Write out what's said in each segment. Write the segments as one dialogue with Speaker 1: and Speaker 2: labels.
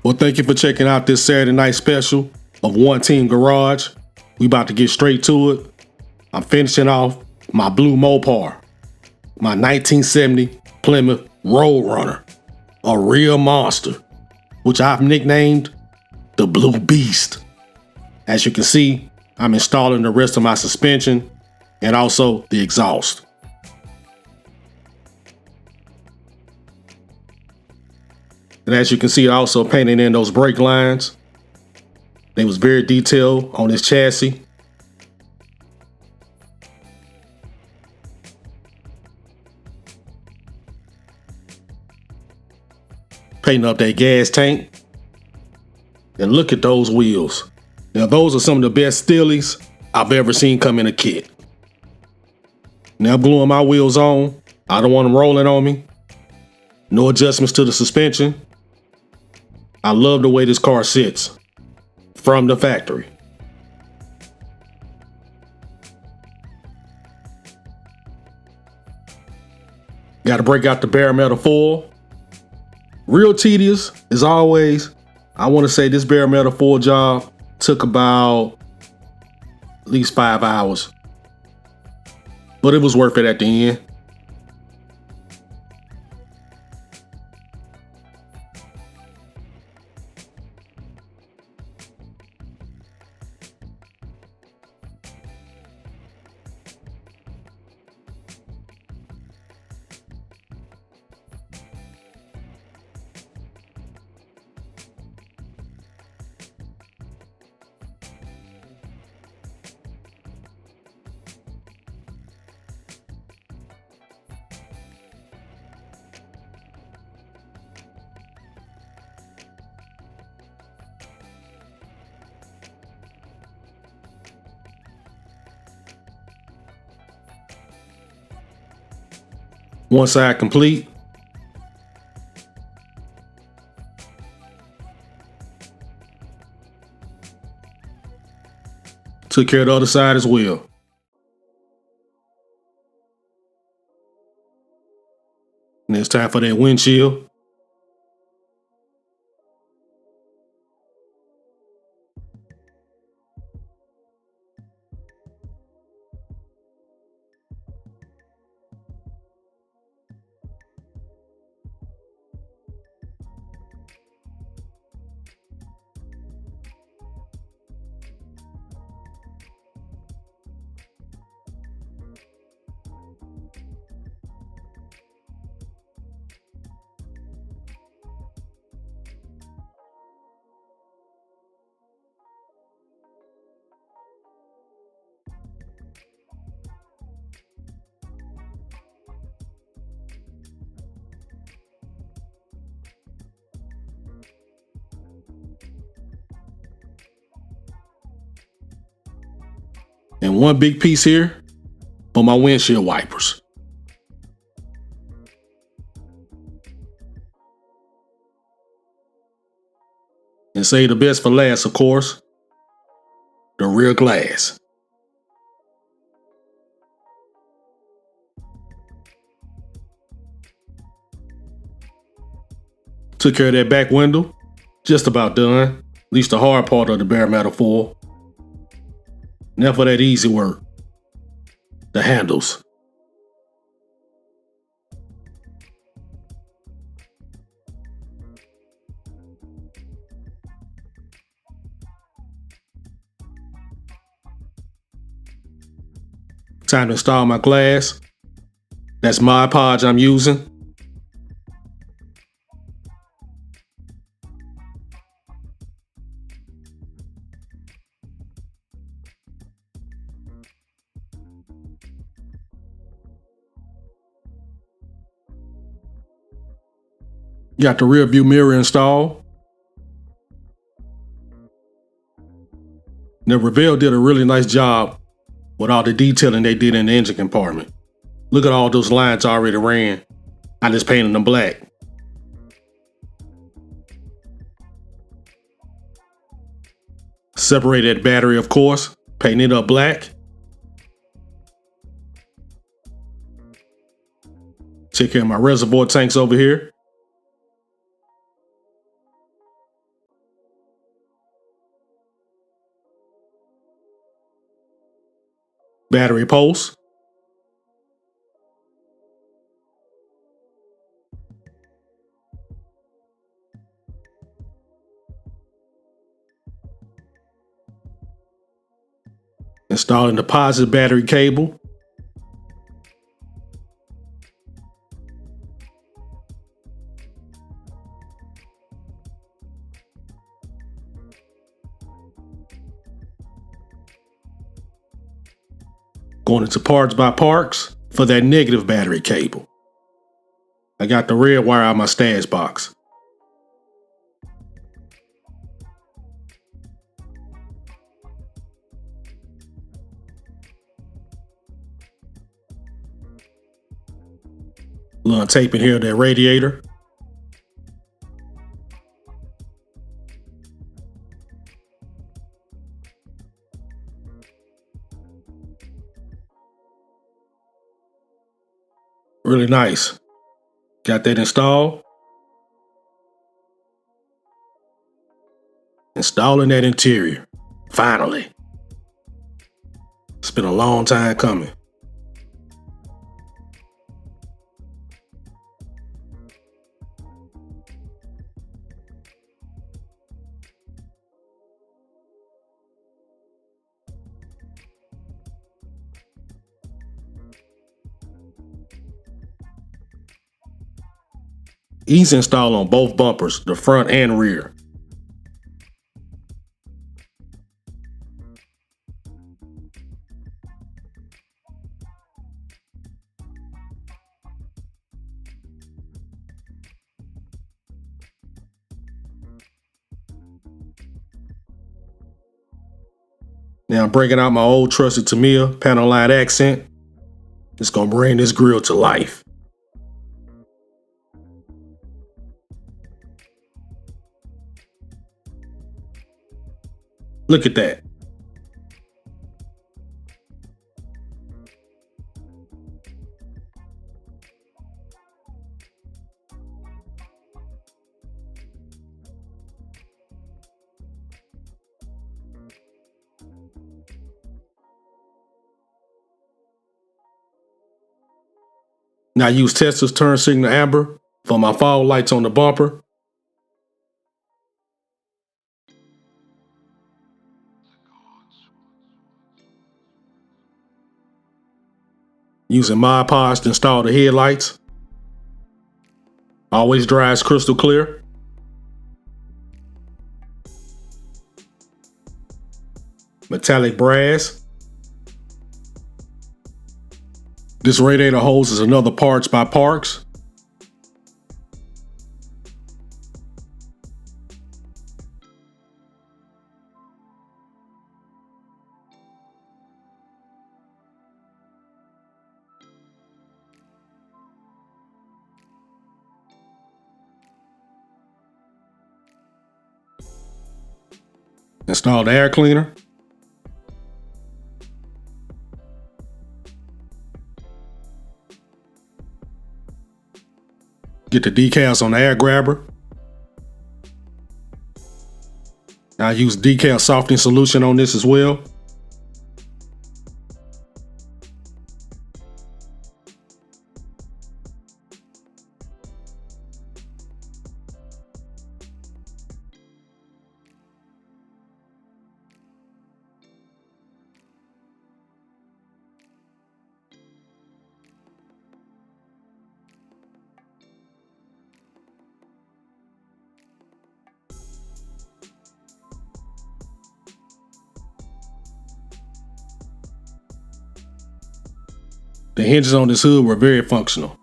Speaker 1: Well, thank you for checking out this Saturday night special of One Team Garage. We about to get straight to it. I'm finishing off my blue Mopar, my 1970 Plymouth Roadrunner, a real monster, which I've nicknamed the Blue Beast. As you can see, I'm installing the rest of my suspension and also the exhaust. And as you can see, I also painted in those brake lines. They was very detailed on this chassis. Painting up that gas tank. And look at those wheels. Now those are some of the best steelies I've ever seen come in a kit. Now I'm gluing my wheels on. I don't want them rolling on me. No adjustments to the suspension. I love the way this car sits from the factory. Got to break out the bare metal foil. Real tedious as always. I want to say this bare metal foil job took about at least 5 hours, but it was worth it at the end. One side complete. Took care of the other side as well. And it's time for that windshield. And one big piece here for my windshield wipers. And save the best for last, of course, the rear glass. Took care of that back window. Just about done. At least the hard part of the bare metal foil. Now for that easy work, the handles. Time to install my glass. That's Mod Podge I'm using. Got the rear view mirror installed. Now Revell did a really nice job with all the detailing they did in the engine compartment. Look at all those lines I already ran. I just painted them black. Separated that battery, of course, painted it up black. Take care of my reservoir tanks over here. battery post, installing the positive battery cable, going into parts by parts for that negative battery cable. I got the red wire out of my stash box. Little tape in here, that radiator. Really nice. Got that installed. Installing that interior. Finally. It's been a long time coming. Easy install on both bumpers, the front and rear. Now I'm breaking out my old trusted Tamiya panel line accent. It's gonna bring this grill to life. Look at that. Now I use Tesla's turn signal amber for my fog lights on the bumper. Using Mod Podge to install the headlights. Always dries crystal clear. Metallic brass. This radiator hose is another parts by Parks. Install the air cleaner. Get the decals on the air grabber. I use decal softening solution on this as well. The hinges on this hood were very functional.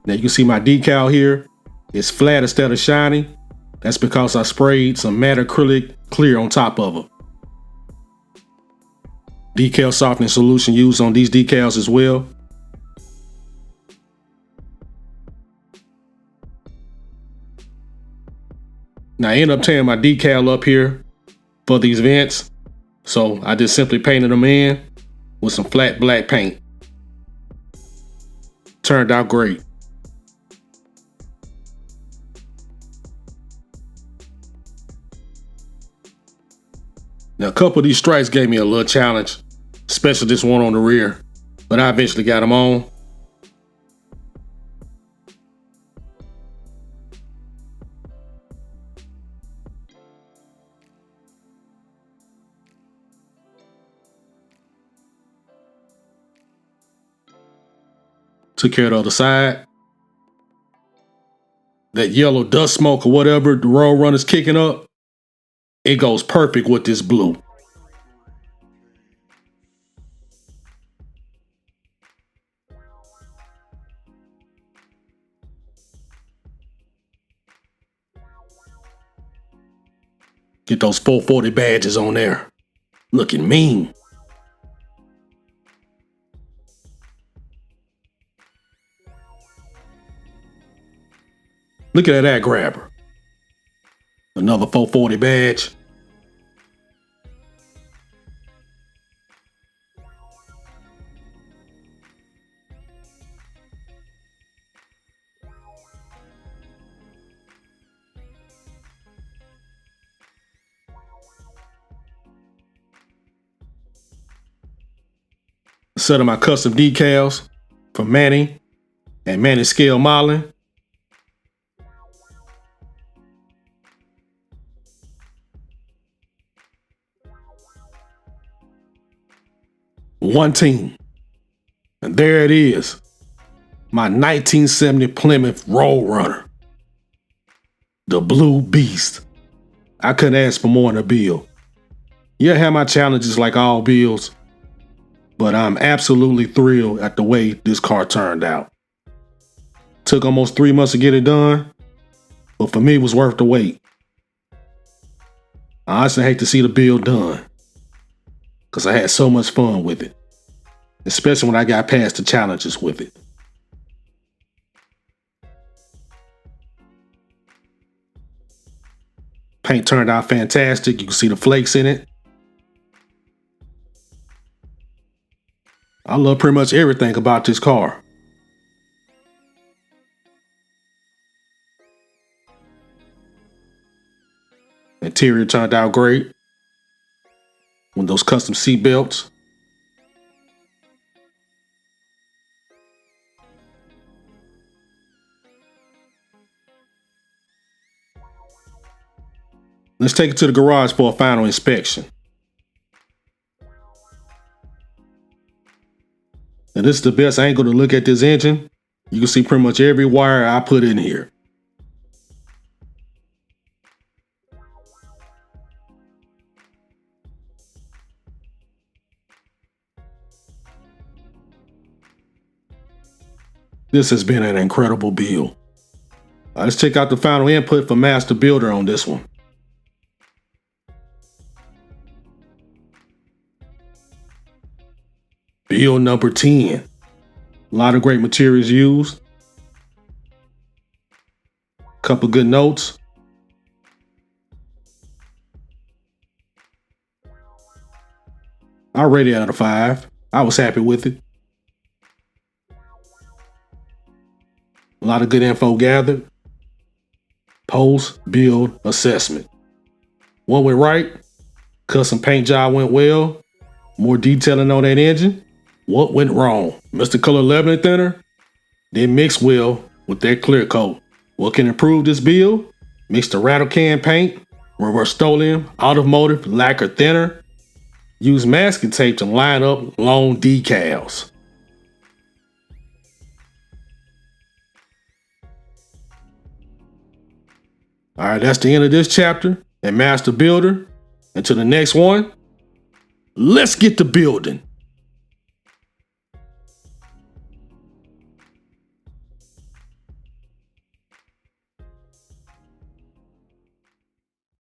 Speaker 1: Now you can see my decal here. It's flat instead of shiny. That's because I sprayed some matte acrylic clear on top of it. Decal softening solution used on these decals as well. Now I end up tearing my decal up here for these vents, so I just simply painted them in with some flat black paint. Turned out great. A couple of these strikes gave me a little challenge, especially this one on the rear, but I eventually got them on. Took care of the other side. That yellow dust smoke or whatever the road runner's kicking up, it goes perfect with this blue. Get those 440 badges on there. Looking mean. Look at that grabber. Another 440 badge. Set of my custom decals from Manny and Manny Scale Modeling. One team. And there it is. My 1970 Plymouth Road Runner. The Blue Beast. I couldn't ask for more in a build. Yeah, I have my challenges like all builds, but I'm absolutely thrilled at the way this car turned out. Took almost 3 months to get it done, but for me it was worth the wait. I honestly hate to see the build done, because I had so much fun with it, especially when I got past the challenges with it. Paint turned out fantastic. You can see the flakes in it. I love pretty much everything about this car. Interior turned out great. With those custom seat belts. Let's take it to the garage for a final inspection. And this is the best angle to look at this engine. You can see pretty much every wire I put in here. This has been an incredible build. Let's check out the final input for Master Builder on this one. Build number 10. A lot of great materials used. Couple good notes. I rated it out of 5. I was happy with it. A lot of good info gathered. Post, build, assessment. What went right? Custom paint job went well. More detailing on that engine. What went wrong? Mr. Color leveling thinner didn't mix well with that clear coat. What can improve this build? Mix the rattle can paint, Rust-Oleum, automotive lacquer thinner. Use masking tape to line up long decals. All right, that's the end of this chapter and Master Builder. Until the next one, let's get to building.